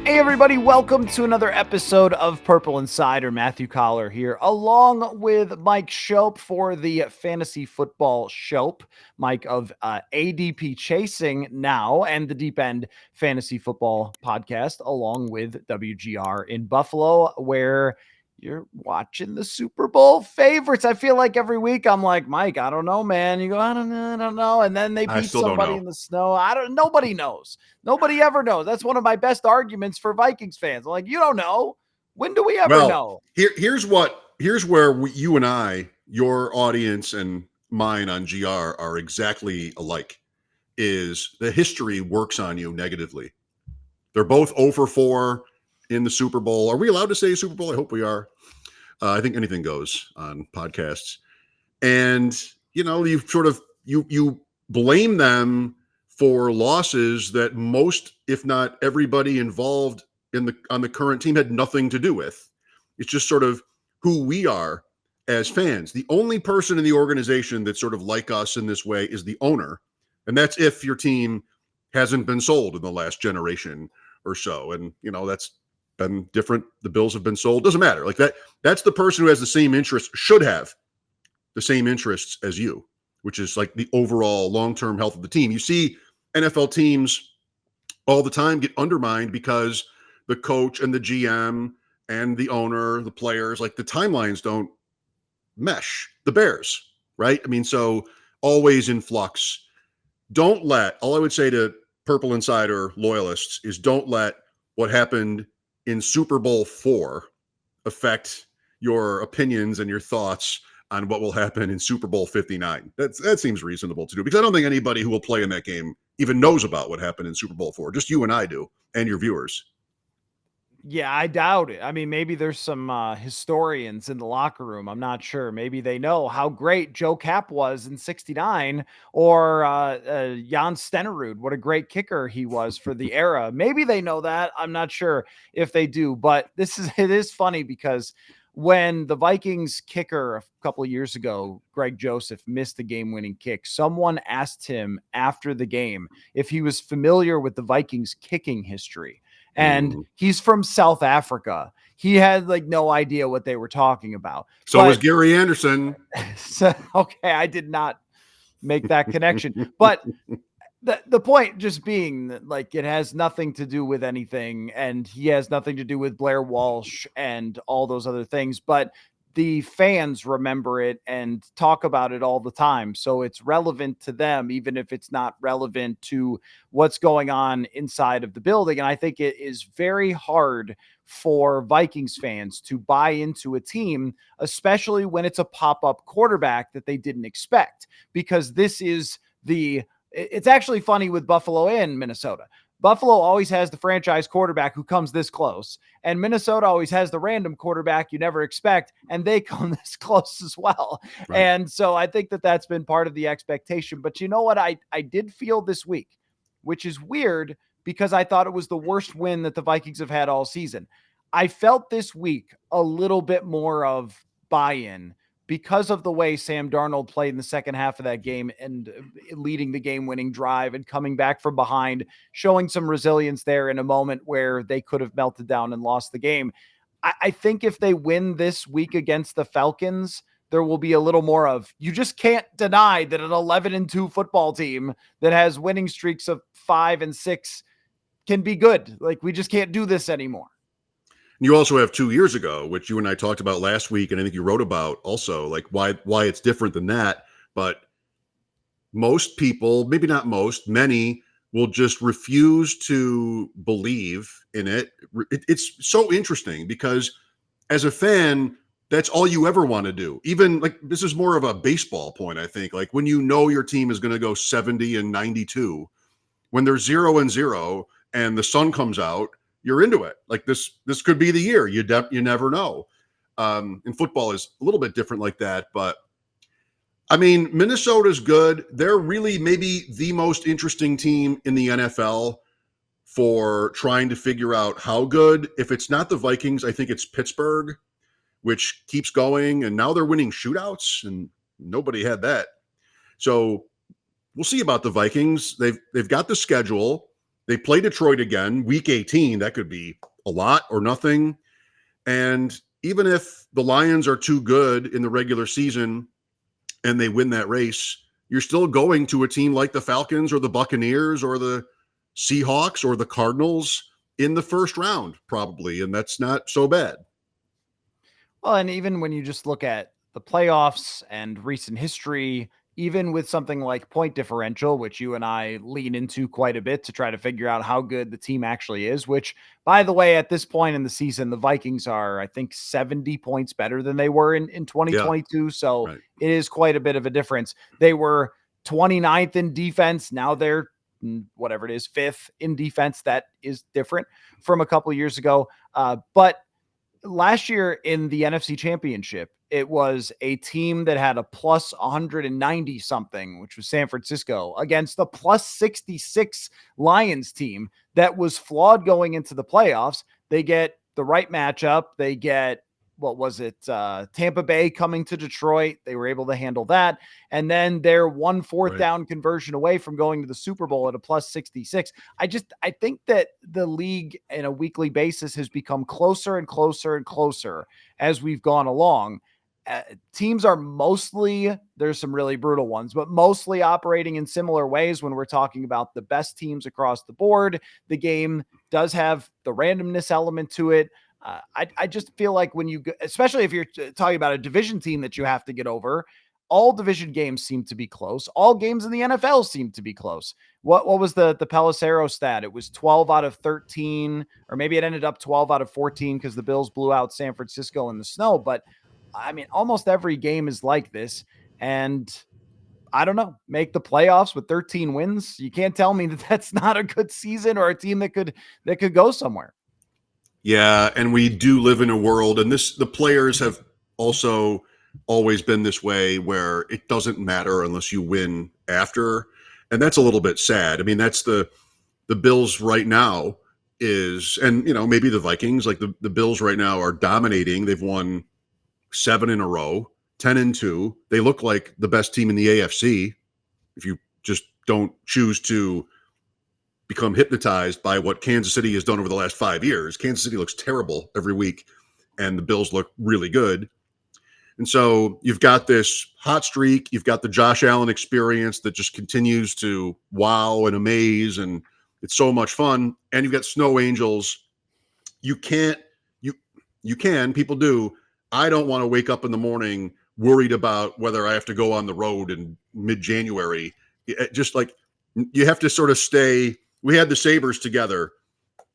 Hey everybody, welcome to another episode of Purple Insider. Matthew Coller here, along with Mike Schopp for the Fantasy Football Schopp. Mike of ADP Chasing now and the Deep End Fantasy Football Podcast, along with WGR in Buffalo, where you're watching the Super Bowl favorites. I feel like every week I'm like, Mike, I don't know, man. You go, I don't know. And then they beat somebody in the snow. Nobody knows. Nobody ever knows. That's one of my best arguments for Vikings fans. I'm like, you don't know. When do we ever know? Here's where you and I, your audience and mine on GR are exactly alike, is the history works on you negatively. They're both 0 for 4 in the Super Bowl. Are we allowed to say Super Bowl? I hope we are. I think anything goes on podcasts. And, you sort of, you blame them for losses that most, if not everybody involved on the current team had nothing to do with. It's just sort of who we are as fans. The only person in the organization that's sort of like us in this way is the owner. And that's if your team hasn't been sold in the last generation or so. And, that's been different. The Bills have been sold. Doesn't matter. Like that's the person who has the same interests, should have the same interests as you, which is like the overall long-term health of the team. You see NFL teams all the time get undermined because the coach and the GM and the owner, the players, like the timelines don't mesh. The Bears, right? I mean, so always in flux. All I would say to Purple Insider loyalists is don't let what happened in Super Bowl 4 affect your opinions and your thoughts on what will happen in Super Bowl 59. That seems reasonable to do, because I don't think anybody who will play in that game even knows about what happened in Super Bowl 4. Just you and I do, and your viewers. Yeah, I doubt it. I mean, maybe there's some historians in the locker room. I'm not sure. Maybe they know how great Joe Kapp was in '69, or Jan Stenerud, what a great kicker he was for the era. Maybe they know that. I'm not sure if they do, but it is funny because when the Vikings kicker a couple of years ago, Greg Joseph, missed the game-winning kick, someone asked him after the game if he was familiar with the Vikings kicking history. And he's from South Africa. He had like no idea what they were talking about. So was Gary Anderson. Okay, I did not make that connection. But the point just being that, like, it has nothing to do with anything, and he has nothing to do with Blair Walsh and all those other things. But the fans remember it and talk about it all the time. So it's relevant to them, even if it's not relevant to what's going on inside of the building. And I think it is very hard for Vikings fans to buy into a team, especially when it's a pop-up quarterback that they didn't expect, because it's actually funny with Buffalo and Minnesota. Buffalo always has the franchise quarterback who comes this close, and Minnesota always has the random quarterback you never expect, and they come this close as well. Right. And so I think that that's been part of the expectation. But you know what I did feel this week, which is weird because I thought it was the worst win that the Vikings have had all season. I felt this week a little bit more of buy-in because of the way Sam Darnold played in the second half of that game and leading the game-winning drive and coming back from behind, showing some resilience there in a moment where they could have melted down and lost the game. I think if they win this week against the Falcons, there will be a little more of, you just can't deny that an 11-2 football team that has winning streaks of 5 and 6 can be good. Like, we just can't do this anymore. You also have 2 years ago, which you and I talked about last week, and I think you wrote about also, like why it's different than that. But most people, maybe not most, many will just refuse to believe in it. It's so interesting because as a fan, that's all you ever want to do. Even like, this is more of a baseball point, I think. Like when you know your team is going to go 70-92, when they're 0-0 and the sun comes out, you're into it. Like this could be the year. You never know. And football is a little bit different like that. But I mean, Minnesota's good. They're really maybe the most interesting team in the NFL for trying to figure out how good. If it's not the Vikings, I think it's Pittsburgh, which keeps going. And now they're winning shootouts, and nobody had that. So we'll see about the Vikings. They've got the schedule. They play Detroit again, week 18. That could be a lot or nothing. And even if the Lions are too good in the regular season and they win that race, you're still going to a team like the Falcons or the Buccaneers or the Seahawks or the Cardinals in the first round, probably. And that's not so bad. Well, and even when you just look at the playoffs and recent history, even with something like point differential, which you and I lean into quite a bit to try to figure out how good the team actually is, which, by the way, at this point in the season, the Vikings are, I think, 70 points better than they were in 2022. Yeah, so right. It is quite a bit of a difference. They were 29th in defense. Now they're whatever it is, 5th in defense. That is different from a couple of years ago. But last year in the NFC Championship, it was a team that had a plus 190 something, which was San Francisco, against the plus 66 Lions team that was flawed going into the playoffs. They get the right matchup. They get, what was it? Tampa Bay coming to Detroit. They were able to handle that. And then they're 1 4th down conversion away from going to the Super Bowl at a plus 66. I think that the league in a weekly basis has become closer and closer and closer as we've gone along. Teams are mostly, there's some really brutal ones, but mostly operating in similar ways when we're talking about the best teams across the board. The game does have the randomness element to it. I just feel like when you, especially if you're talking about a division team that you have to get over, all division games seem to be close. All games in the NFL seem to be close. What was the Pelissero stat? It was 12 out of 13, or maybe it ended up 12 out of 14 because the Bills blew out San Francisco in the snow. But I mean, almost every game is like this. And I don't know, make the playoffs with 13 wins. You can't tell me that that's not a good season or a team that could go somewhere. Yeah, and we do live in a world, and the players have also always been this way where it doesn't matter unless you win after, and that's a little bit sad. I mean, that's the Bills right now is, and maybe the Vikings, like the Bills right now are dominating. They've won 7 in a row, 10-2. They look like the best team in the AFC. If you just don't choose to become hypnotized by what Kansas City has done over the last 5 years. Kansas City looks terrible every week, and the Bills look really good. And so you've got this hot streak. You've got the Josh Allen experience that just continues to wow and amaze, and it's so much fun. And you've got Snow Angels. You can, people do. I don't want to wake up in the morning worried about whether I have to go on the road in mid-January. Just like you have to sort of stay. We had the Sabres together.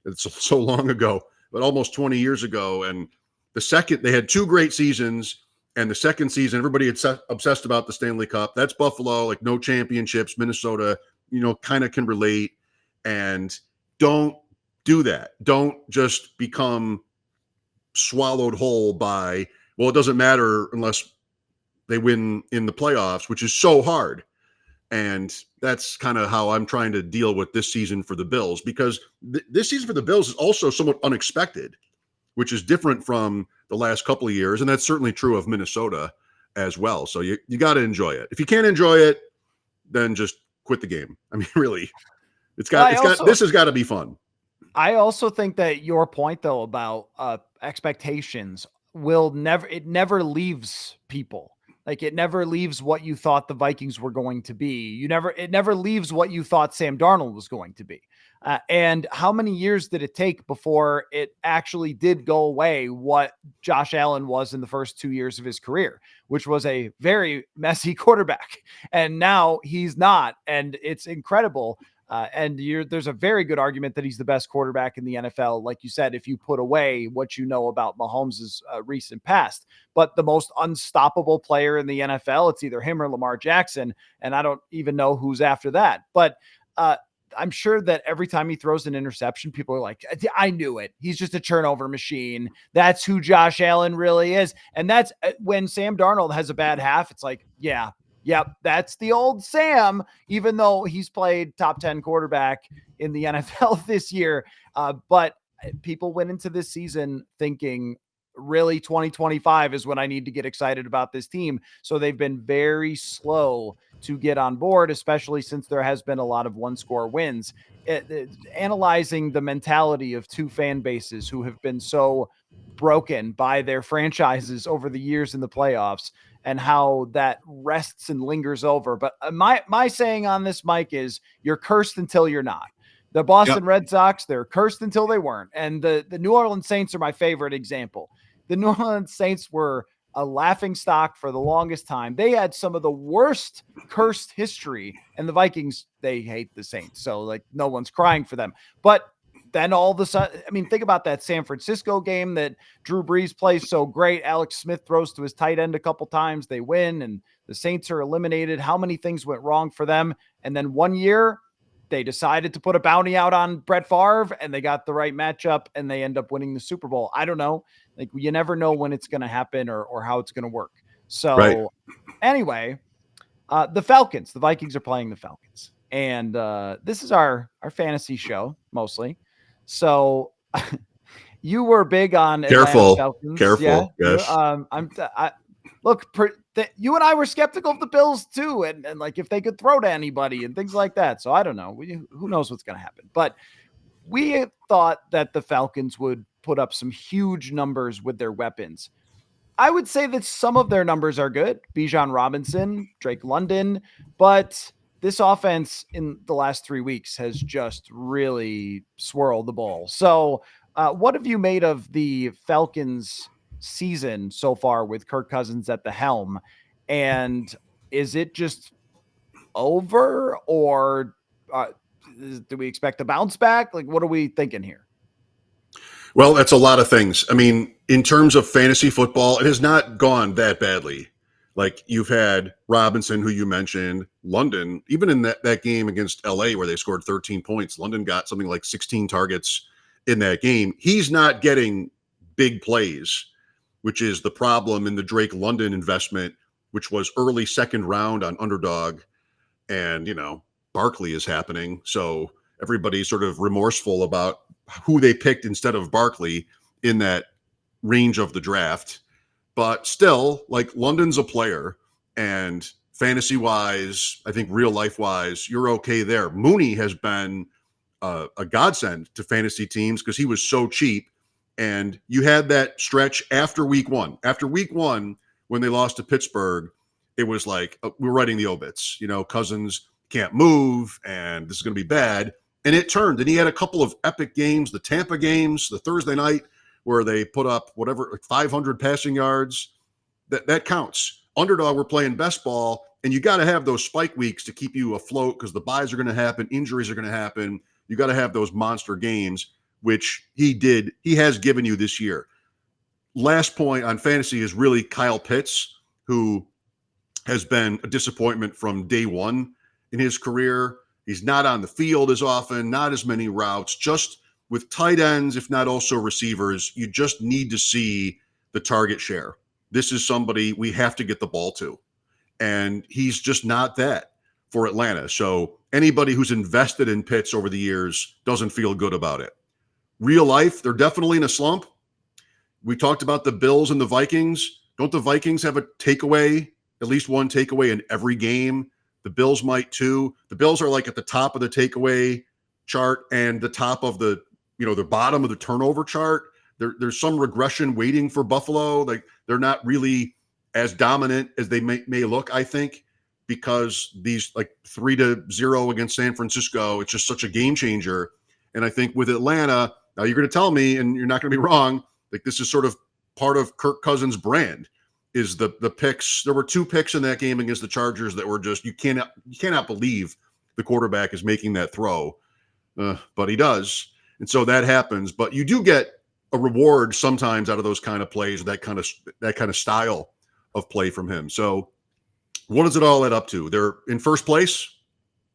It's so long ago, but almost 20 years ago. And they had 2 great seasons. And the second season, everybody had obsessed about the Stanley Cup. That's Buffalo, like no championships. Minnesota, kind of can relate. And don't do that. Don't just become swallowed whole by, well, it doesn't matter unless they win in the playoffs, which is so hard. And that's kind of how I'm trying to deal with this season for the Bills, because this season for the Bills is also somewhat unexpected, which is different from the last couple of years. And that's certainly true of Minnesota as well. So you got to enjoy it. If you can't enjoy it, then just quit the game. I mean, really, this has got to be fun. I also think that your point though about expectations it never leaves people. Like it never leaves what you thought the Vikings were going to be. It never leaves what you thought Sam Darnold was going to be. And how many years did it take before it actually did go away what Josh Allen was in the first 2 years of his career, which was a very messy quarterback. And now he's not. And it's incredible. And there's a very good argument that he's the best quarterback in the NFL. Like you said, if you put away what you know about Mahomes' recent past, but the most unstoppable player in the NFL, it's either him or Lamar Jackson. And I don't even know who's after that. But I'm sure that every time he throws an interception, people are like, I knew it. He's just a turnover machine. That's who Josh Allen really is. And that's when Sam Darnold has a bad half. It's like, yeah. Yep, that's the old Sam, even though he's played top 10 quarterback in the NFL this year. But people went into this season thinking really 2025 is when I need to get excited about this team. So they've been very slow to get on board, especially since there has been a lot of one-score wins. Analyzing the mentality of two fan bases who have been so broken by their franchises over the years in the playoffs and how that rests and lingers over. But my saying on this, Mike, is you're cursed until you're not. The Boston Red Sox, they're cursed until they weren't. And the New Orleans Saints are my favorite example. The New Orleans Saints were a laughing stock for the longest time. They had some of the worst cursed history, and the Vikings, they hate the Saints. So like no one's crying for them. But then all of a sudden, I mean, think about that San Francisco game that Drew Brees plays so great. Alex Smith throws to his tight end a couple times. They win, and the Saints are eliminated. How many things went wrong for them? And then one year, they decided to put a bounty out on Brett Favre, and they got the right matchup, and they end up winning the Super Bowl. I don't know. Like, you never know when it's going to happen or how it's going to work. So anyway, the Falcons, the Vikings are playing the Falcons. And this is our fantasy show, mostly. So you were big on Atlanta Falcons. Careful. Yeah. Look, you and I were skeptical of the Bills too. And like if they could throw to anybody and things like that. So I don't know. Who knows what's going to happen. But we thought that the Falcons would put up some huge numbers with their weapons. I would say that some of their numbers are good. Bijan Robinson, Drake London, but this offense in the last 3 weeks has just really swirled the ball. So what have you made of the Falcons season so far with Kirk Cousins at the helm? And is it just over, or do we expect a bounce back? Like, what are we thinking here? Well, that's a lot of things. I mean, in terms of fantasy football, it has not gone that badly. Like, you've had Robinson, who you mentioned, London, even in that game against LA where they scored 13 points, London got something like 16 targets in that game. He's not getting big plays, which is the problem in the Drake London investment, which was early second round on Underdog. And, Barkley is happening. So everybody's sort of remorseful about who they picked instead of Barkley in that range of the draft. But still, like, London's a player, and fantasy wise, I think real life wise, you're okay there. Mooney has been a godsend to fantasy teams because he was so cheap. And you had that stretch after week one. After week one, when they lost to Pittsburgh, it was like, we're writing the obits. Cousins can't move, and this is going to be bad. And it turned, and he had a couple of epic games, the Tampa games, the Thursday night, where they put up whatever, like 500 passing yards. That counts. Underdog were playing best ball, and you got to have those spike weeks to keep you afloat because the buys are going to happen, injuries are going to happen. You got to have those monster games, which he did. He has given you this year. Last point on fantasy is really Kyle Pitts, who has been a disappointment from day one in his career. He's not on the field as often, not as many routes, just with tight ends, if not also receivers. You just need to see the target share. This is somebody we have to get the ball to. And he's just not that for Atlanta. So anybody who's invested in Pitts over the years doesn't feel good about it. Real life, they're definitely in a slump. We talked about the Bills and the Vikings. Don't the Vikings have a takeaway, at least one takeaway in every game? The Bills might too. The Bills are like at the top of the takeaway chart and the top of the bottom of the turnover chart. There's some regression waiting for Buffalo. Like, they're not really as dominant as they may look, I think, because these, like, 3-0 against San Francisco, it's just such a game changer. And I think with Atlanta, now you're going to tell me, and you're not going to be wrong, like, this is sort of part of Kirk Cousins' brand, is the picks. There were 2 picks in that game against the Chargers that were just, you cannot believe the quarterback is making that throw, but he does. And so that happens. But you do get a reward sometimes out of those kind of plays, that kind of style of play from him. So what does it all add up to? They're in first place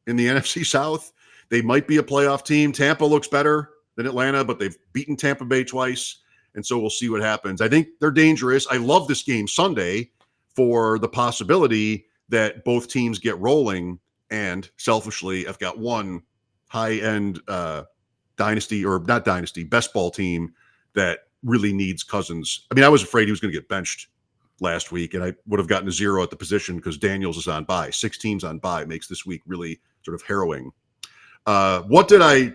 in the NFC South. They might be a playoff team. Tampa looks better than Atlanta, but they've beaten Tampa Bay twice. And so we'll see what happens. I think they're dangerous. I love this game Sunday for the possibility that both teams get rolling. And selfishly, I've got one high-end best ball team that really needs Cousins. I mean, I was afraid he was going to get benched last week, and I would have gotten a 0 at the position because Daniels is on bye. 6 teams on bye makes this week really sort of harrowing. How did I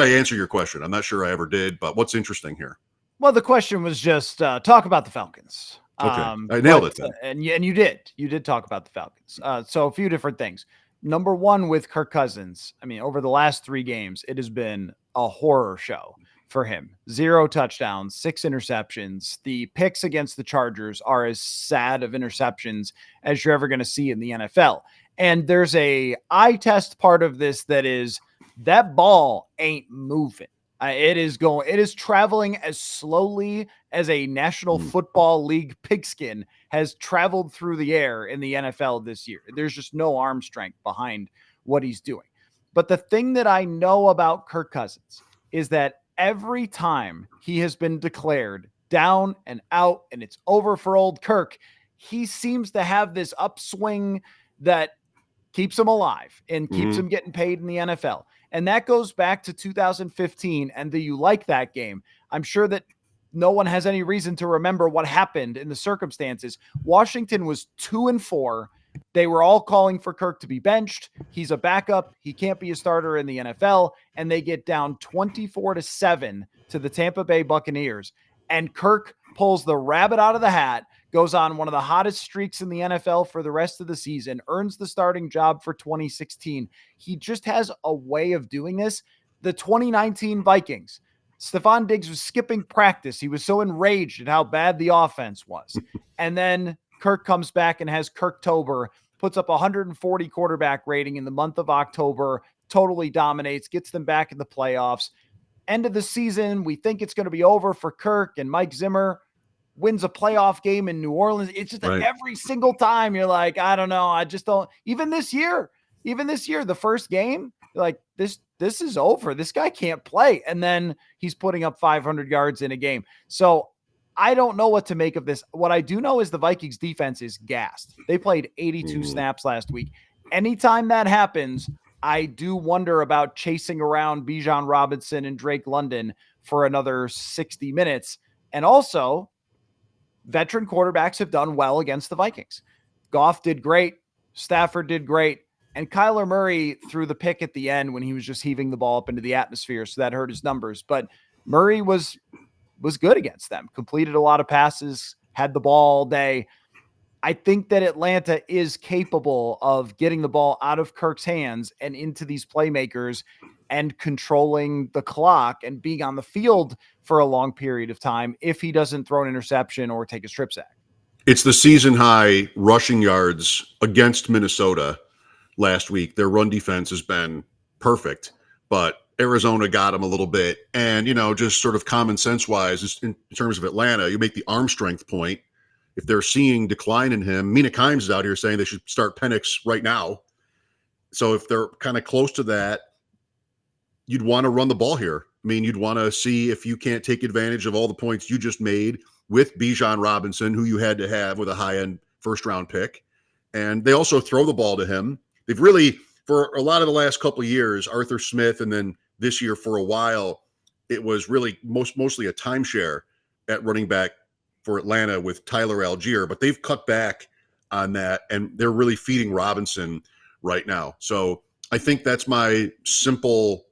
answer your question? I'm not sure I ever did, but what's interesting here? Well, the question was just talk about the Falcons. Okay, I nailed it then. And you did talk about the Falcons. So a few different things. Number one, with Kirk Cousins, I mean, over the last 3 games, it has been a horror show for him. 0 touchdowns, 6 interceptions. The picks against the Chargers are as sad of interceptions as you're ever going to see in the NFL. And there's a eye test part of this that is that ball ain't moving. It is traveling as slowly as a National Football League pigskin has traveled through the air in the NFL this year. There's just no arm strength behind what he's doing. But the thing that I know about Kirk Cousins is that every time he has been declared down and out and it's over for old Kirk, he seems to have this upswing that keeps him alive and keeps him getting paid in the NFL. And that goes back to 2015 and the You Like That game. I'm sure that no one has any reason to remember what happened in the circumstances. Washington was 2-4. They were all calling for Kirk to be benched. He's a backup. He can't be a starter in the NFL. And they get down 24-7 to the Tampa Bay Buccaneers. And Kirk pulls the rabbit out of the hat, goes on one of the hottest streaks in the NFL for the rest of the season, earns the starting job for 2016. He just has a way of doing this. The 2019 Vikings, Stephon Diggs was skipping practice. He was so enraged at how bad the offense was. And then Kirk comes back and has Kirktober, puts up 140 quarterback rating in the month of October, totally dominates, gets them back in the playoffs. End of the season, we think it's going to be over for Kirk, and Mike Zimmer wins a playoff game in New Orleans. It's just right. Every single time you're like, I don't know. I just don't. Even this year, the first game, like this is over. This guy can't play. And then he's putting up 500 yards in a game. So I don't know what to make of this. What I do know is the Vikings defense is gassed. They played 82 snaps last week. Anytime that happens, I do wonder about chasing around Bijan Robinson and Drake London for another 60 minutes. And also, veteran quarterbacks have done well against the Vikings. Goff did great. Stafford did great. And Kyler Murray threw the pick at the end when he was just heaving the ball up into the atmosphere. So that hurt his numbers. But Murray was good against them. Completed a lot of passes, had the ball all day. I think that Atlanta is capable of getting the ball out of Kirk's hands and into these playmakers and controlling the clock and being on the field for a long period of time if he doesn't throw an interception or take a strip sack. It's the season high rushing yards against Minnesota last week. Their run defense has been perfect, but Arizona got them a little bit. And, just sort of common sense wise, in terms of Atlanta, you make the arm strength point. If they're seeing decline in him, Mina Kimes is out here saying they should start Penix right now. So if they're kind of close to that, you'd want to run the ball here. I mean, you'd want to see if you can't take advantage of all the points you just made with Bijan Robinson, who you had to have with a high-end first-round pick. And they also throw the ball to him. They've really, for a lot of the last couple of years, Arthur Smith, and then this year for a while, it was really mostly a timeshare at running back for Atlanta with Tyler Algier. But they've cut back on that, and they're really feeding Robinson right now. So I think that's my simple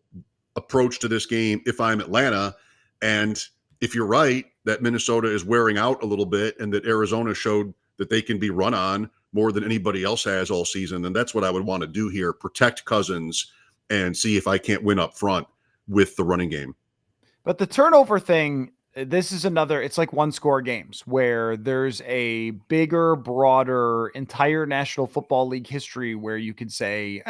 approach to this game if I'm Atlanta. And if you're right that Minnesota is wearing out a little bit and that Arizona showed that they can be run on more than anybody else has all season, then that's what I would want to do here. Protect Cousins and see if I can't win up front with the running game. But the turnover thing, this is it's like 1-score games where there's a bigger, broader, entire National Football League history where you could say,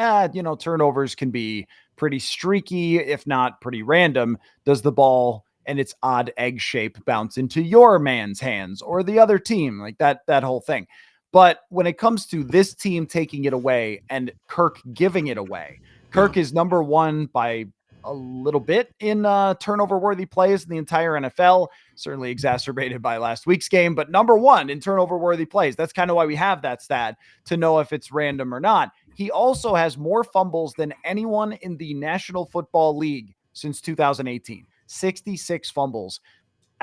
turnovers can be pretty streaky, if not pretty random. Does the ball and its odd egg shape bounce into your man's hands or the other team? Like that whole thing. But when it comes to this team taking it away and Kirk giving it away, Kirk is number one by a little bit in turnover-worthy plays in the entire NFL, certainly exacerbated by last week's game, but number one in turnover-worthy plays. That's kind of why we have that stat, to know if it's random or not. He also has more fumbles than anyone in the National Football League since 2018, 66 fumbles.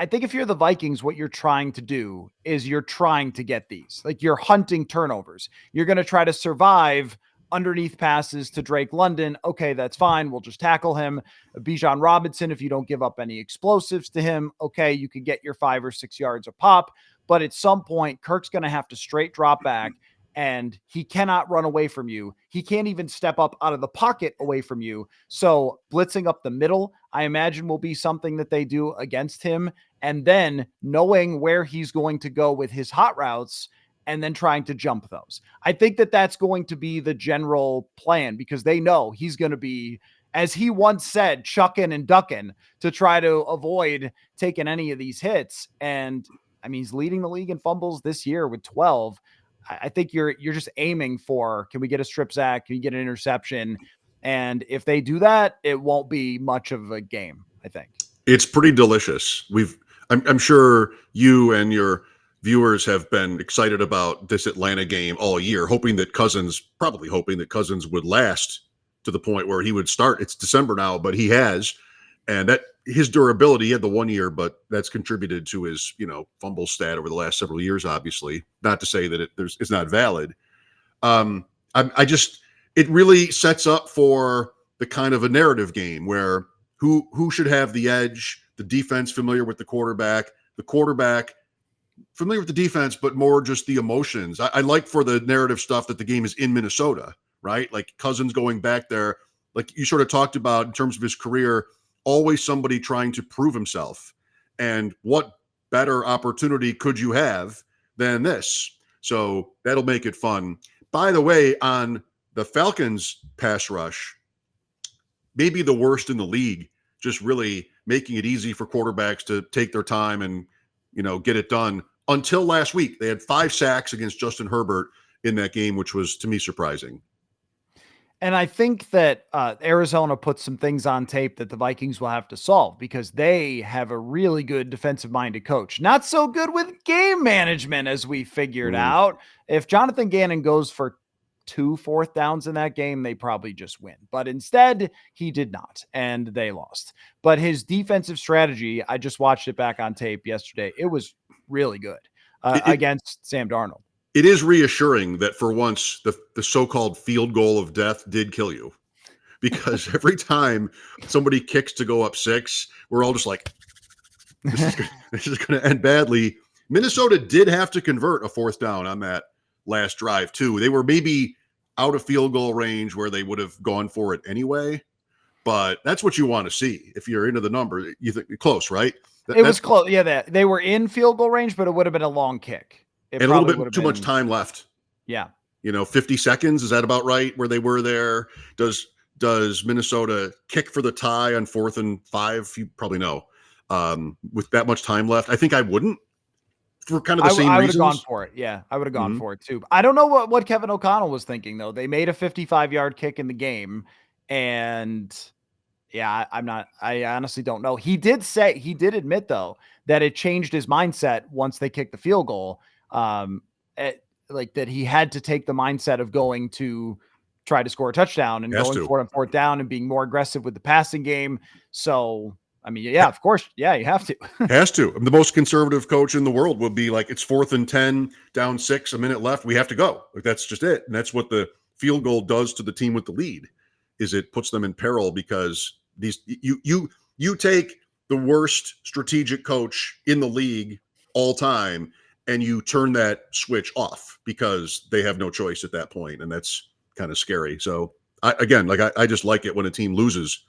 I think if you're the Vikings, what you're trying to do is you're trying to get these. Like, you're hunting turnovers. You're going to try to survive underneath passes to Drake London. Okay, that's fine. We'll just tackle him. Bijan Robinson, if you don't give up any explosives to him, okay, you can get your 5 or 6 yards a pop. But at some point, Kirk's going to have to straight drop back, and he cannot run away from you. He can't even step up out of the pocket away from you. So blitzing up the middle, I imagine, will be something that they do against him. And then knowing where he's going to go with his hot routes and then trying to jump those. I think that that's going to be the general plan, because they know he's going to be, as he once said, chucking and ducking to try to avoid taking any of these hits. And I mean, he's leading the league in fumbles this year with 12. I think you're just aiming for, can we get a strip sack? Can you get an interception? And if they do that, it won't be much of a game, I think. It's pretty delicious. I'm sure you and your viewers have been excited about this Atlanta game all year, probably hoping that Cousins would last to the point where he would start. It's December now, but he has. And that his durability, he had the 1 year, but that's contributed to his, fumble stat over the last several years, obviously. Not to say that it's not valid. It really sets up for the kind of a narrative game where who should have the edge, the defense familiar with the quarterback familiar with the defense, but more just the emotions. I like for the narrative stuff that the game is in Minnesota, right? Like Cousins going back there, like you sort of talked about in terms of his career, always somebody trying to prove himself. And what better opportunity could you have than this? So that'll make it fun. By the way, on the Falcons pass rush, maybe the worst in the league, just really making it easy for quarterbacks to take their time and, get it done. Until last week, they had 5 sacks against Justin Herbert in that game, which was, to me, surprising. And I think that Arizona puts some things on tape that the Vikings will have to solve, because they have a really good defensive-minded coach. Not so good with game management, as we figured out. If Jonathan Gannon goes for 2 fourth downs in that game, they probably just win. But instead, he did not, and they lost. But his defensive strategy, I just watched it back on tape yesterday. It was really good against Sam Darnold. It is reassuring that for once the so-called field goal of death did kill you, because every time somebody kicks to go up 6, we're all just like, this is going to end badly. Minnesota did have to convert a 4th down on that last drive too. They were maybe out of field goal range where they would have gone for it anyway, but that's what you want to see. If you're into the number, you think close, right? It was close. Yeah, they were in field goal range, but it would have been a long kick. And a little bit too much time left. Yeah. 50 seconds. Is that about right where they were there? Does Minnesota kick for the tie on 4th and 5? You probably know. With that much time left, I think I wouldn't, for kind of the same reasons. I would have gone for it. Yeah, I would have gone for it too. I don't know what Kevin O'Connell was thinking, though. They made a 55-yard kick in the game, and yeah, I honestly don't know. He did admit, though, that it changed his mindset once they kicked the field goal. Like that he had to take the mindset of going to try to score a touchdown and going for it on 4th down and being more aggressive with the passing game. So, I mean, yeah, of course. Yeah, you have to. Has to. The most conservative coach in the world would be like, it's 4th and 10, down 6, a minute left. We have to go. Like, that's just it. And that's what the field goal does to the team with the lead, is it puts them in peril, because you take the worst strategic coach in the league all time and you turn that switch off because they have no choice at that point. And that's kind of scary. So I just like it when a team loses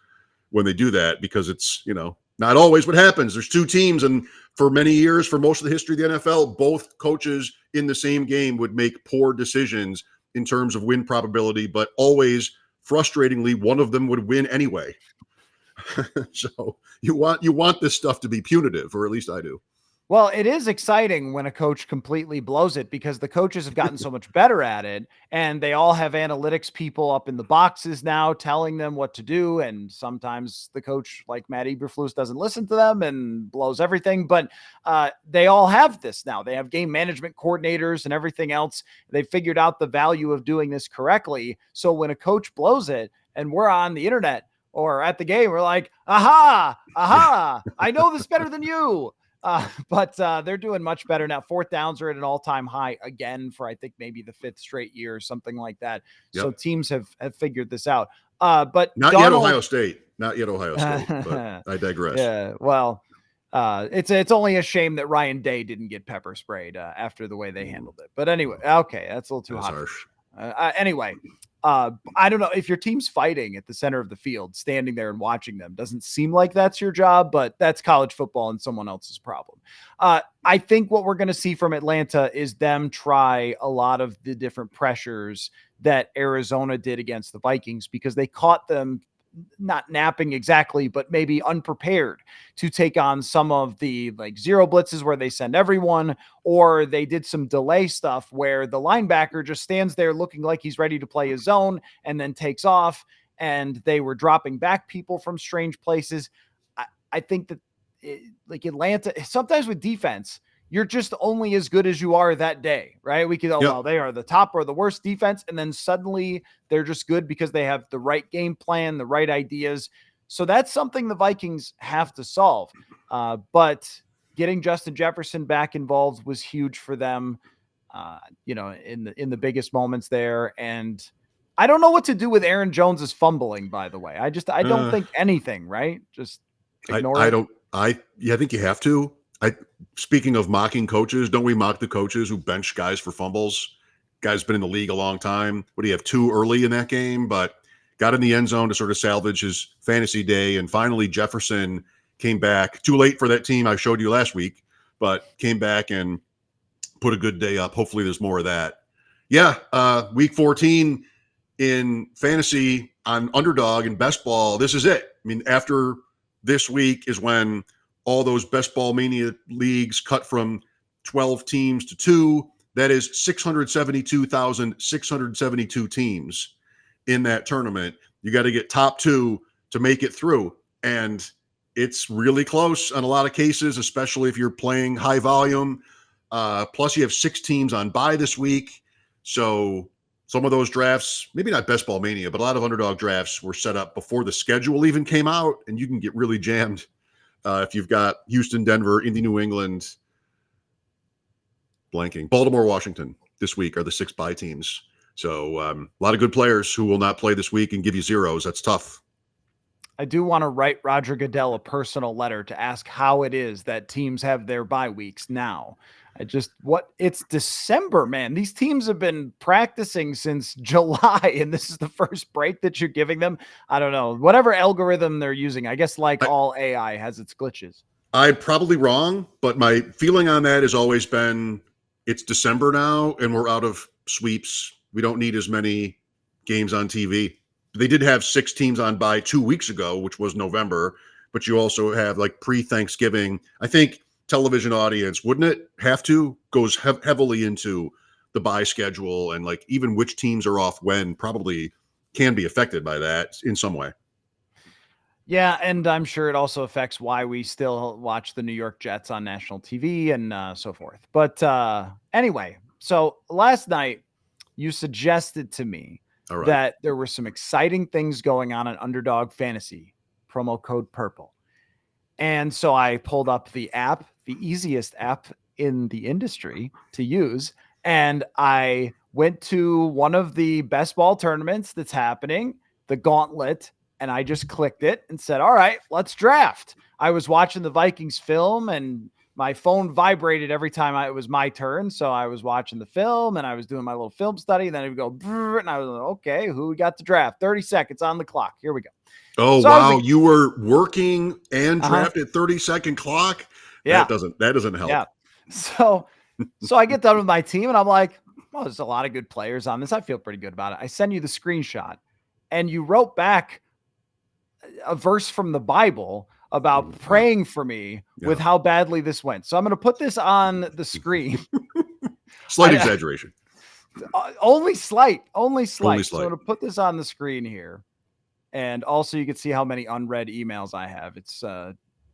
when they do that, because it's, not always what happens. There's 2 teams. And for many years, for most of the history of the NFL, both coaches in the same game would make poor decisions in terms of win probability, but always, frustratingly, one of them would win anyway. So you want this stuff to be punitive, or at least I do. Well, it is exciting when a coach completely blows it, because the coaches have gotten so much better at it, and they all have analytics people up in the boxes now telling them what to do. And sometimes the coach, like Matt Eberflus, doesn't listen to them and blows everything. But they all have this now. They have game management coordinators and everything else. They figured out the value of doing this correctly. So when a coach blows it and we're on the internet or at the game, we're like, aha, I know this better than you. But they're doing much better now. Fourth downs are at an all-time high again for I think maybe the 5th straight year, something like that. Yep. So teams have figured this out. But Not yet Ohio State. Not yet Ohio State, but I digress. Yeah, well, it's only a shame that Ryan Day didn't get pepper sprayed after the way they handled it. But anyway, okay, that's a little too hot. Harsh. Anyway, I don't know if your team's fighting at the center of the field, standing there and watching them doesn't seem like that's your job, but that's college football and someone else's problem. I think what we're going to see from Atlanta is them try a lot of the different pressures that Arizona did against the Vikings, because they caught them not napping exactly, but maybe unprepared to take on some of the like zero blitzes where they send everyone, or they did some delay stuff where the linebacker just stands there looking like he's ready to play his zone and then takes off, and they were dropping back people from strange places. I think that like Atlanta, sometimes with defense, you're just only as good as you are that day, right? We could, well, they are the top or the worst defense. And then suddenly they're just good because they have the right game plan, the right ideas. So that's something the Vikings have to solve. But getting Justin Jefferson back involved was huge for them, in the biggest moments there. And I don't know what to do with Aaron Jones's fumbling, by the way. I don't think anything, right? Just ignore it. I think you have to. Speaking of mocking coaches, don't we mock the coaches who bench guys for fumbles? Guy's been in the league a long time. What do you have, 2 early in that game? But got in the end zone to sort of salvage his fantasy day. And finally, Jefferson came back. Too late for that team I showed you last week, but came back and put a good day up. Hopefully there's more of that. Yeah, week 14 in fantasy on Underdog and Best Ball, this is it. I mean, after this week is when all those Best Ball Mania leagues cut from 12 teams to 2. That is 672,672 teams in that tournament. You got to get top 2 to make it through. And it's really close in a lot of cases, especially if you're playing high volume. Plus you have 6 teams on bye this week. So some of those drafts, maybe not Best Ball Mania, but a lot of Underdog drafts were set up before the schedule even came out, and you can get really jammed. If you've got Houston, Denver, Indy, New England, Baltimore, Washington this week are the 6 bye teams. So a lot of good players who will not play this week and give you zeros. That's tough. I do want to write Roger Goodell a personal letter to ask how it is that teams have their bye weeks now. It's December, man. These teams have been practicing since July, and this is the first break that you're giving them. I don't know, whatever algorithm they're using. I guess all AI has its glitches. I'm probably wrong, but my feeling on that has always been it's December now and we're out of sweeps. We don't need as many games on TV. They did have 6 teams on bye 2 weeks ago, which was November, but you also have like pre-Thanksgiving. I think television audience, wouldn't it have to, goes heavily into the bye schedule, and like even which teams are off when probably can be affected by that in some way. Yeah, and I'm sure it also affects why we still watch the New York Jets on national TV and so forth. But anyway, so last night you suggested to me that there were some exciting things going on in Underdog Fantasy, promo code PURPLE. And so I pulled up the app, the easiest app in the industry to use, and I went to one of the best ball tournaments that's happening, the Gauntlet, and I just clicked it and said, all right, let's draft. I was watching the Vikings film, and my phone vibrated every time it was my turn. So I was watching the film and I was doing my little film study. And then it would go, and I was like, okay, who we got to draft? 30 seconds on the clock. Here we go. Oh, so wow. You were working and drafted 30-second clock. Yeah. That doesn't help. Yeah. So I get done with my team and I'm like, well, there's a lot of good players on this. I feel pretty good about it. I send you the screenshot and you wrote back a verse from the Bible about praying for me with how badly this went. So I'm going to put this on the screen. Slight exaggeration. Only slight. So I'm going to put this on the screen here. And also you can see how many unread emails I have. It's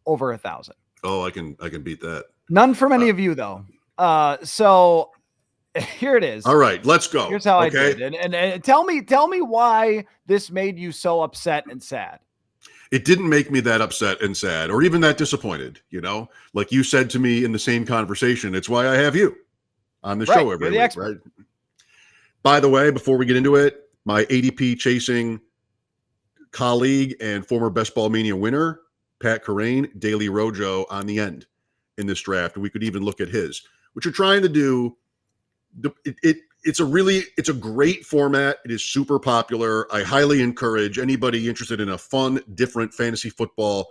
over 1,000. Oh, I can beat that. None from any of you though. So here it is. All right, let's go. Here's how I did. And tell me why this made you so upset and sad. It didn't make me that upset and sad or even that disappointed, like you said to me in the same conversation. It's why I have you on the Right. show You're every the week, expert. right? By the way, before we get into it, my ADP chasing colleague and former Best Ball Mania winner, Pat Carrain, Daily Rojo on the end in this draft. And we could even look at his. What you're trying to do, it's a great format. It is super popular. I highly encourage anybody interested in a fun, different fantasy football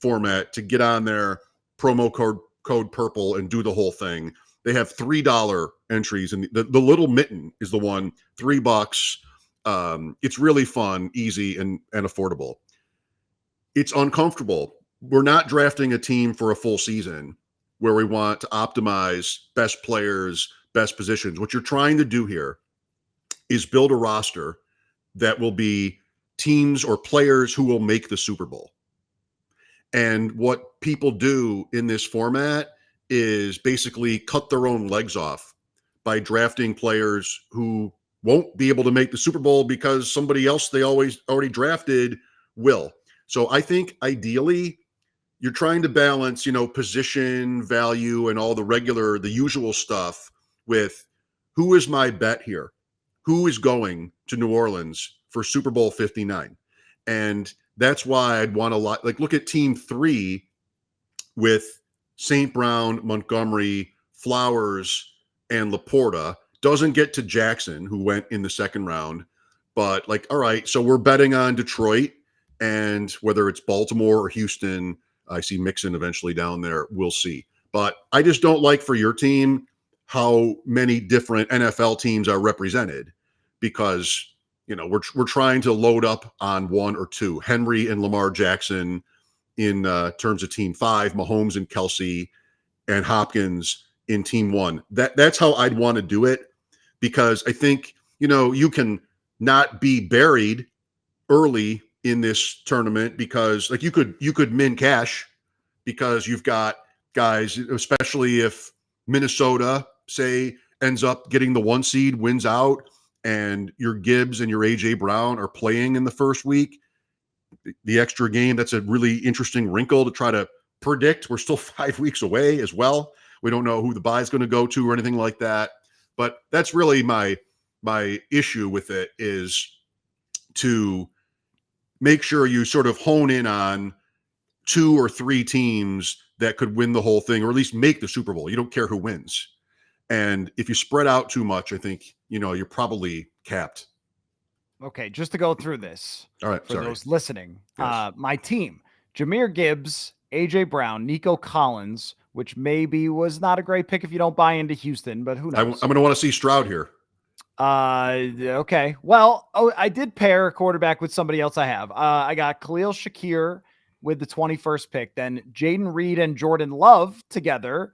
format to get on there, promo code purple, and do the whole thing. They have $3 entries, and the little mitten is the one, $3. It's really fun, easy, and affordable. It's uncomfortable. We're not drafting a team for a full season where we want to optimize best players, best positions. What you're trying to do here is build a roster that will be teams or players who will make the Super Bowl. And what people do in this format is basically cut their own legs off by drafting players who won't be able to make the Super Bowl because somebody else they already drafted will. So I think ideally you're trying to balance, position, value, and all the usual stuff with who is my bet here? Who is going to New Orleans for Super Bowl 59? And that's why I'd want to look at team 3 with St. Brown, Montgomery, Flowers, and Laporta. Doesn't get to Jackson, who went in the second round. But all right, so we're betting on Detroit, and whether it's Baltimore or Houston, I see Mixon eventually down there. We'll see. But I just don't like for your team how many different NFL teams are represented because we're trying to load up on one or two. Henry and Lamar Jackson in terms of team 5, Mahomes and Kelsey and Hopkins in team 1. That's how I'd want to do it because I think, you can not be buried early in this tournament because you could min cash because you've got guys, especially if Minnesota, say, ends up getting the 1 seed, wins out, and your Gibbs and your AJ Brown are playing in the first week, the extra game, that's a really interesting wrinkle to try to predict. We're still 5 weeks away as well. We don't know who the bye is going to go to or anything like that. But that's really my issue with it, is to make sure you sort of hone in on 2 or 3 teams that could win the whole thing, or at least make the Super Bowl. You don't care who wins. And if you spread out too much, I think, you're probably capped. Okay, just to go through this. All right, for sorry. those listening. Yes. My team, Jahmyr Gibbs, AJ Brown, Nico Collins, which maybe was not a great pick if you don't buy into Houston, but who knows? I'm going to want to see Stroud here. Okay. Well, I did pair a quarterback with somebody else I have. I got Khalil Shakir with the 21st pick, then Jaden Reed and Jordan Love together.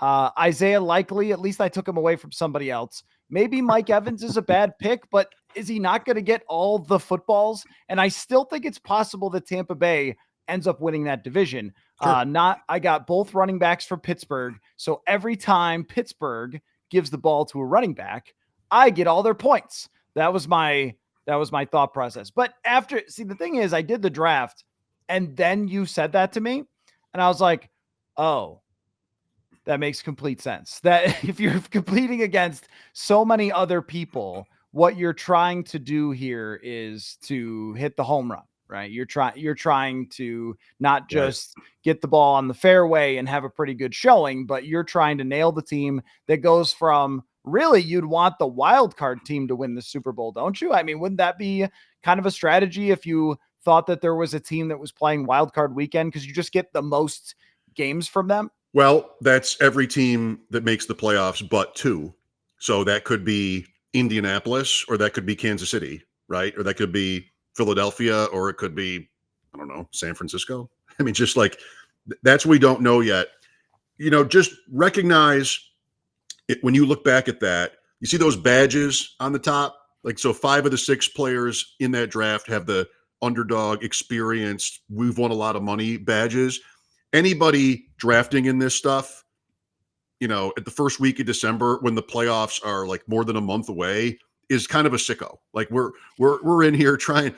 Isaiah Likely, at least I took him away from somebody else. Maybe Mike Evans is a bad pick, but is he not going to get all the footballs? And I still think it's possible that Tampa Bay ends up winning that division. Sure. I got both running backs for Pittsburgh. So every time Pittsburgh gives the ball to a running back, I get all their points. That was my thought process. But the thing is, I did the draft and then you said that to me and I was like, oh, that makes complete sense. That if you're competing against so many other people, what you're trying to do here is to hit the home run, right? You're trying to not just get the ball on the fairway and have a pretty good showing, but you're trying to nail the team that goes from, really, you'd want the wild card team to win the Super Bowl, don't you? I mean, wouldn't that be kind of a strategy if you thought that there was a team that was playing wild card weekend because you just get the most games from them? Well, that's every team that makes the playoffs but 2. So that could be Indianapolis, or that could be Kansas City, right? Or that could be Philadelphia, or it could be, I don't know, San Francisco. I mean, just that's we don't know yet. Just recognize it when you look back at that. You see those badges on the top? So 5 of the 6 players in that draft have the underdog, experienced, we've won a lot of money badges. Anybody drafting in this stuff, at the first week of December when the playoffs are more than a month away, is kind of a sicko. We're in here trying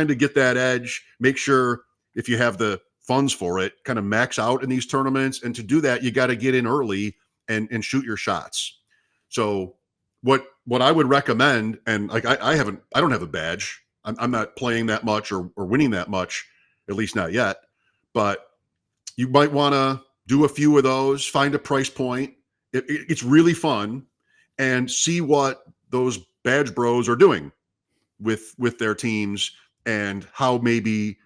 to get that edge, make sure if you have the funds for it, kind of max out in these tournaments. And to do that, you got to get in early and shoot your shots. So what I would recommend, and like I don't have a badge. I'm not playing that much or winning that much, at least not yet. But you might want to do a few of those, find a price point. It's really fun, and see what those badge bros are doing with their teams and how maybe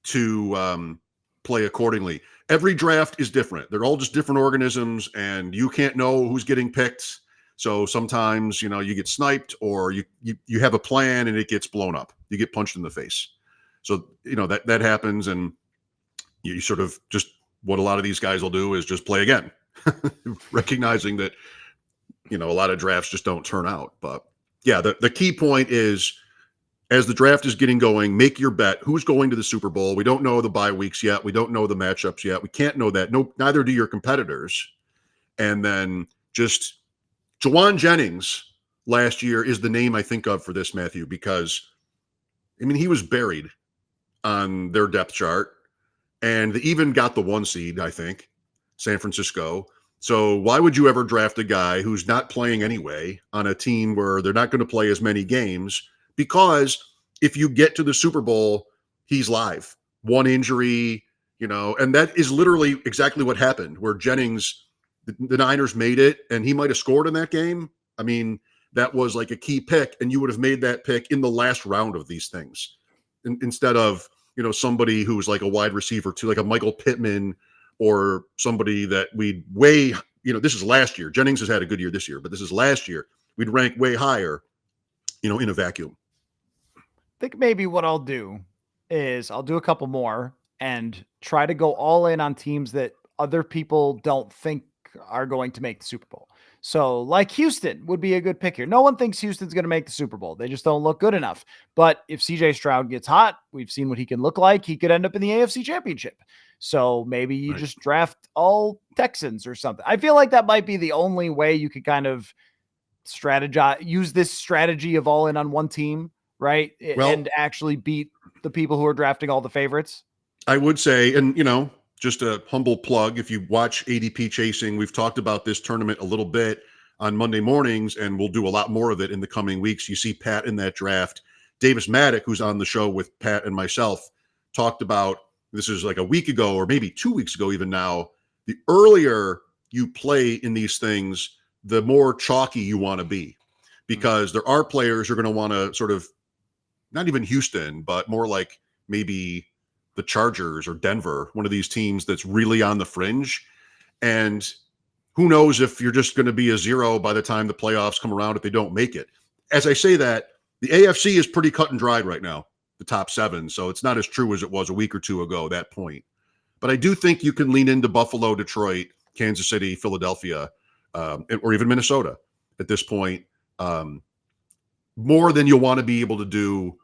to play accordingly. Every draft is different. They're all just different organisms, and you can't know who's getting picked. So sometimes, you get sniped, or you have a plan and it gets blown up. You get punched in the face. So, that happens, and you sort of just, what a lot of these guys will do is just play again, recognizing that, a lot of drafts just don't turn out. But yeah, the key point is, as the draft is getting going, make your bet. Who's going to the Super Bowl? We don't know the bye weeks yet. We don't know the matchups yet. We can't know that. No, neither do your competitors. And then just Jawan Jennings last year is the name I think of for this, Matthew, because, he was buried on their depth chart, and they even got the 1 seed, I think, San Francisco. So why would you ever draft a guy who's not playing anyway on a team where they're not going to play as many games? Because if you get to the Super Bowl, he's live. One injury, and that is literally exactly what happened, where Jennings, the Niners made it, and he might have scored in that game. That was like a key pick, and you would have made that pick in the last round of these things instead of, somebody who's like a wide receiver too, like a Michael Pittman, or somebody that we'd this is last year. Jennings has had a good year this year, but this is last year. We'd rank way higher, in a vacuum. I think maybe what I'll do is I'll do a couple more and try to go all in on teams that other people don't think are going to make the Super Bowl. So like Houston would be a good pick here. No one thinks Houston's going to make the Super Bowl. They just don't look good enough. But if CJ Stroud gets hot, we've seen what he can look like. He could end up in the AFC Championship. So maybe you just draft all Texans or something. I feel like that might be the only way you could kind of strategize, use this strategy of all in on one team, right? And actually beat the people who are drafting all the favorites. I would say, and just a humble plug, if you watch ADP Chasing, we've talked about this tournament a little bit on Monday mornings, and we'll do a lot more of it in the coming weeks. You see Pat in that draft. Davis Maddock, who's on the show with Pat and myself, talked about, this is like a week ago or maybe 2 weeks ago even now, the earlier you play in these things, the more chalky you want to be, because there are players who are going to want to sort of, not even Houston, but more like maybe the Chargers or Denver, one of these teams that's really on the fringe. And who knows if you're just going to be a zero by the time the playoffs come around if they don't make it. As I say that, the AFC is pretty cut and dried right now, the top 7. So it's not as true as it was a week or two ago, that point. But I do think you can lean into Buffalo, Detroit, Kansas City, Philadelphia, or even Minnesota at this point, more than you'll want to be able to do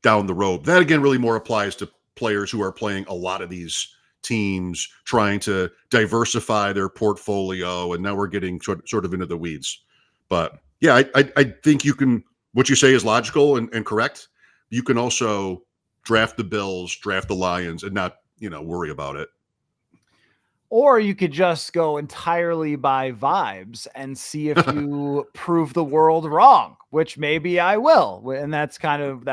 down the road. That, again, really more applies to players who are playing a lot of these teams, trying to diversify their portfolio, and now we're getting sort of into the weeds. But yeah, I think you can, what you say is logical and correct. You can also draft the Bills, draft the Lions, and not, worry about it. Or you could just go entirely by vibes and see if you prove the world wrong, which maybe I will. And that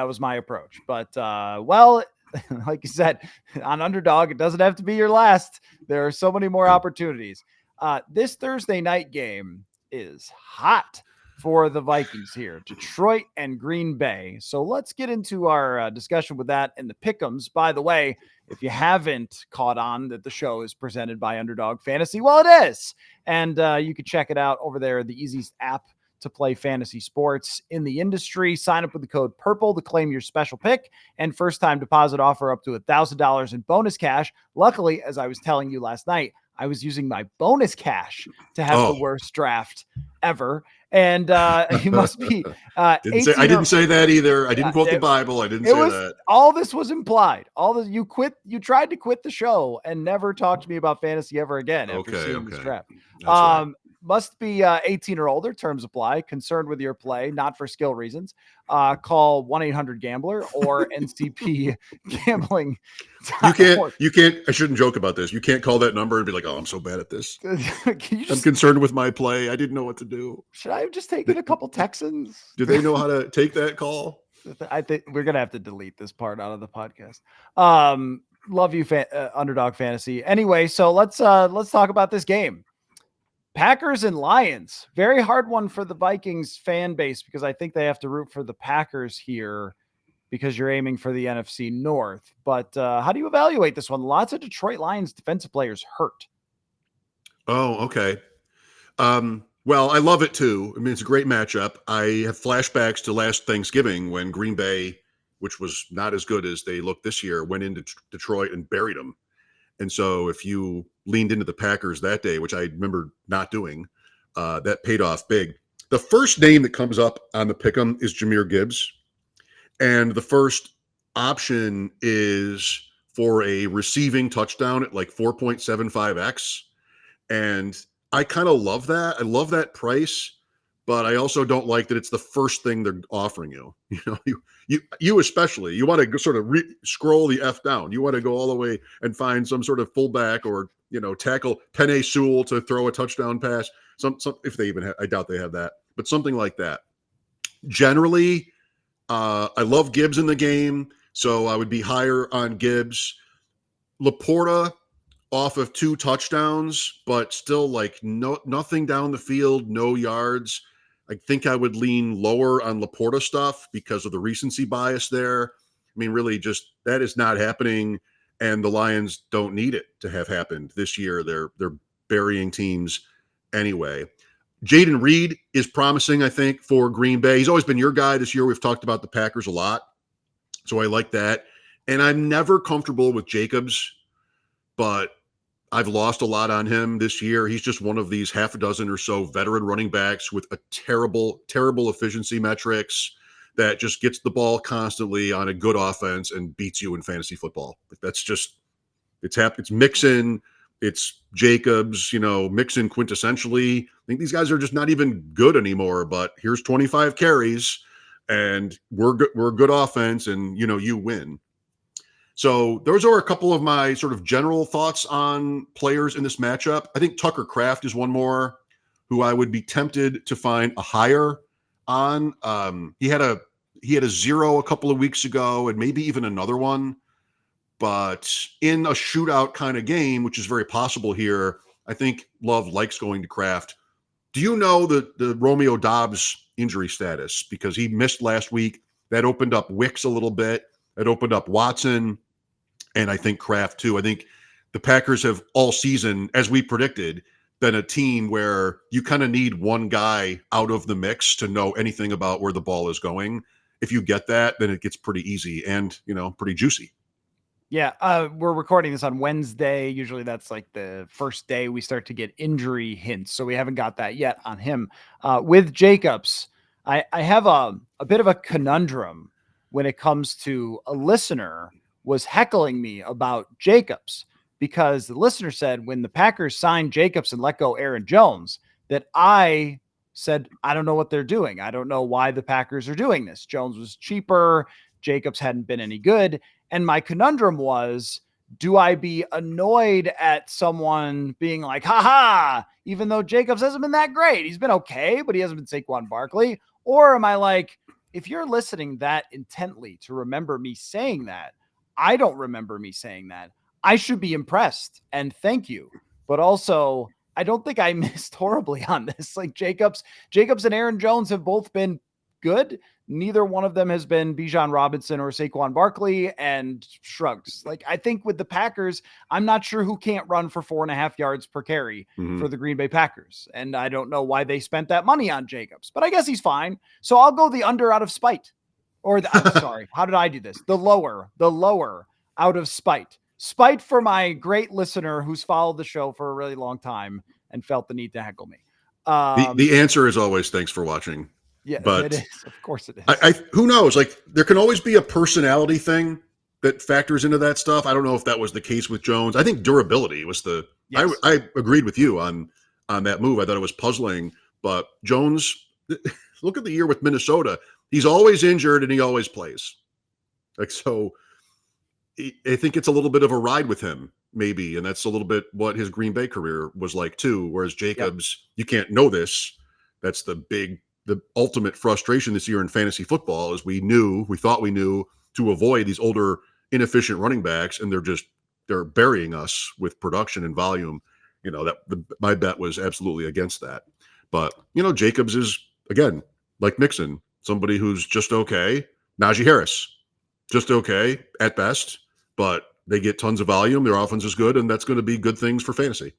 was my approach. But, like you said, on Underdog, it doesn't have to be your last. There are so many more opportunities. This Thursday night game is hot for the Vikings here, Detroit and Green Bay. So let's get into our discussion with that and the pick'ems. By the way, if you haven't caught on that the show is presented by Underdog Fantasy, well, it is. And you can check it out over there, the easiest app to play fantasy sports in the industry. Sign up with the code PURPLE to claim your special pick and first-time deposit offer up to $1,000 in bonus cash. Luckily, as I was telling you last night, I was using my bonus cash to have the worst draft ever. And you must be. I didn't say that either. I didn't quote the Bible. I didn't say that. All this was implied. You quit. You tried to quit the show and never talk to me about fantasy ever again after seeing this draft. Must be 18 or older. Terms apply. Concerned with your play, not for skill reasons. Call 1-800-GAMBLER or NCP Gambling. You can't, I shouldn't joke about this. You can't call that number and be like, oh, I'm so bad at this. I'm concerned with my play. I didn't know what to do. Should I have just taken a couple Texans? Do they know how to take that call? I think we're going to have to delete this part out of the podcast. Love you, Underdog Fantasy. Anyway, so let's talk about this game. Packers and Lions. Very hard one for the Vikings fan base because I think they have to root for the Packers here because you're aiming for the NFC North. But how do you evaluate this one? Lots of Detroit Lions defensive players hurt. Oh, okay. Well, I love it too. I mean, it's a great matchup. I have flashbacks to last Thanksgiving when Green Bay, which was not as good as they looked this year, went into Detroit and buried them. And so if you leaned into the Packers that day, which I remember not doing, that paid off big. The first name that comes up on the pick'em is Jahmyr Gibbs. And the first option is for a receiving touchdown at like 4.75x. And I kind of love that. I love that price, but I also don't like that it's the first thing they're offering you. You know, you especially, you want to sort of scroll the F down. You want to go all the way and find some sort of fullback or, you know, tackle Penei Sewell to throw a touchdown pass. Some if they even have, I doubt they have that, but something like that. Generally, I love Gibbs in the game, so I would be higher on Gibbs. Laporta off of 2 touchdowns, but still like nothing down the field, no yards. I think I would lean lower on Laporta stuff because of the recency bias there. I mean, really just that is not happening, and the Lions don't need it to have happened this year. They're burying teams anyway. Jaden Reed is promising, I think, for Green Bay. He's always been your guy this year. We've talked about the Packers a lot, so I like that. And I'm never comfortable with Jacobs, but I've lost a lot on him this year. He's just one of these half a dozen or so veteran running backs with a terrible, terrible efficiency metrics that just gets the ball constantly on a good offense and beats you in fantasy football. That's just, it's Mixon, it's Jacobs, you know, Mixon quintessentially. I think these guys are just not even good anymore, but here's 25 carries and we're a good offense and, you know, you win. So those are a couple of my sort of general thoughts on players in this matchup. I think Tucker Kraft is one more who I would be tempted to find a higher on. He had a 0 a couple of weeks ago and maybe even another one. But in a shootout kind of game, which is very possible here, I think Love likes going to Kraft. Do you know the Romeo Doubs injury status? Because he missed last week. That opened up Wicks a little bit. That opened up Watson. And I think Kraft too. I think the Packers have all season, as we predicted, been a team where you kind of need one guy out of the mix to know anything about where the ball is going. If you get that, then it gets pretty easy and, you know, pretty juicy. Yeah, we're recording this on Wednesday. Usually that's like the first day we start to get injury hints. So we haven't got that yet on him. With Jacobs, I have a bit of a conundrum when it comes to a listener was heckling me about Jacobs because the listener said when the Packers signed Jacobs and let go Aaron Jones, that I said, I don't know what they're doing. I don't know why the Packers are doing this. Jones was cheaper. Jacobs hadn't been any good. And my conundrum was, do I be annoyed at someone being like, haha, even though Jacobs hasn't been that great, he's been okay, but he hasn't been Saquon Barkley? Or am I like, if you're listening that intently to remember me saying that, I don't remember me saying that. I should be impressed and thank you. But also, I don't think I missed horribly on this. Like Jacobs and Aaron Jones have both been good. Neither one of them has been Bijan Robinson or Saquon Barkley, and shrugs. Like I think with the Packers, I'm not sure who can't run for 4.5 yards per carry for the Green Bay Packers. And I don't know why they spent that money on Jacobs, but I guess he's fine. So I'll go the under out of spite. Or I'm sorry, how did I do this? The lower out of spite. Spite for my great listener who's followed the show for a really long time and felt the need to heckle me. The answer is always thanks for watching. Yeah, but it is. Of course it is. I who knows? Like there can always be a personality thing that factors into that stuff. I don't know if that was the case with Jones. I think durability was the. Yes. I agreed with you on on that move. I thought it was puzzling, but Jones, look at the year with Minnesota. He's always injured and he always plays. Like, so I think it's a little bit of a ride with him, maybe. And that's a little bit what his Green Bay career was like too. Whereas Jacobs, you can't know this. That's the ultimate frustration this year in fantasy football is we thought we knew to avoid these older, inefficient running backs. And they're burying us with production and volume. My bet was absolutely against that. But, Jacobs is, again, like Mixon, somebody who's just okay. Najee Harris, just okay at best, but they get tons of volume. Their offense is good, and that's going to be good things for fantasy.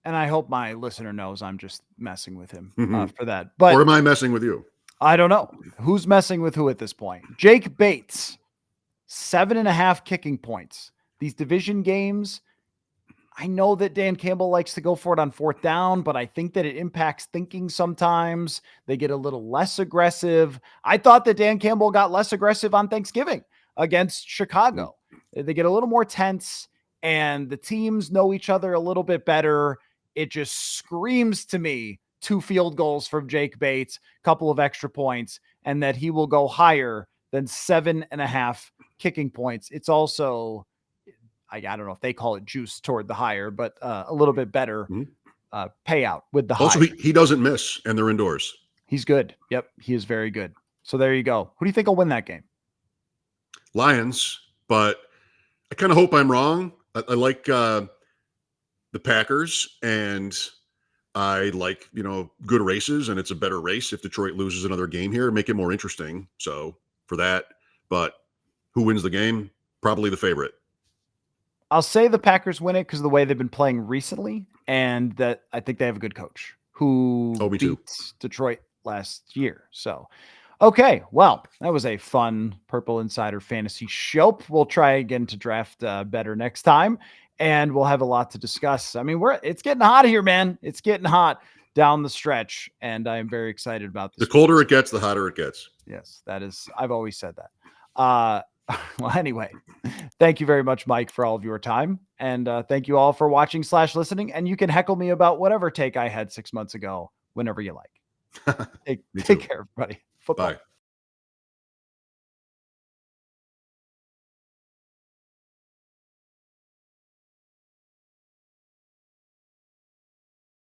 And I hope my listener knows I'm just messing with him for that. Or am I messing with you? I don't know. Who's messing with who at this point? Jake Bates, 7.5 kicking points. These division games, I know that Dan Campbell likes to go for it on 4th down, but I think that it impacts thinking sometimes. They get a little less aggressive. I thought that Dan Campbell got less aggressive on Thanksgiving against Chicago. They get a little more tense, and the teams know each other a little bit better. It just screams to me 2 field goals from Jake Bates, couple of extra points, and that he will go higher than 7.5 kicking points. It's also, I don't know if they call it juice toward the higher, but a little bit better payout with the high. Also, he doesn't miss, and they're indoors. He's good. Yep, he is very good. So there you go. Who do you think will win that game? Lions, but I kind of hope I'm wrong. I like the Packers, and I like, good races, and it's a better race if Detroit loses another game here, make it more interesting. So for that, but who wins the game? Probably the favorite. I'll say the Packers win it because of the way they've been playing recently, and that I think they have a good coach who beat Detroit last year. So, okay, well, that was a fun Purple Insider Fantasy show. We'll try again to draft better next time, and we'll have a lot to discuss. I mean, it's getting hot here, man. It's getting hot down the stretch, and I am very excited about this. The colder it gets, the hotter it gets. Yes, that is. I've always said that. Well, anyway, thank you very much, Mike, for all of your time. And thank you all for watching / listening. And you can heckle me about whatever take I had 6 months ago, whenever you like. Take care, everybody. Football. Bye.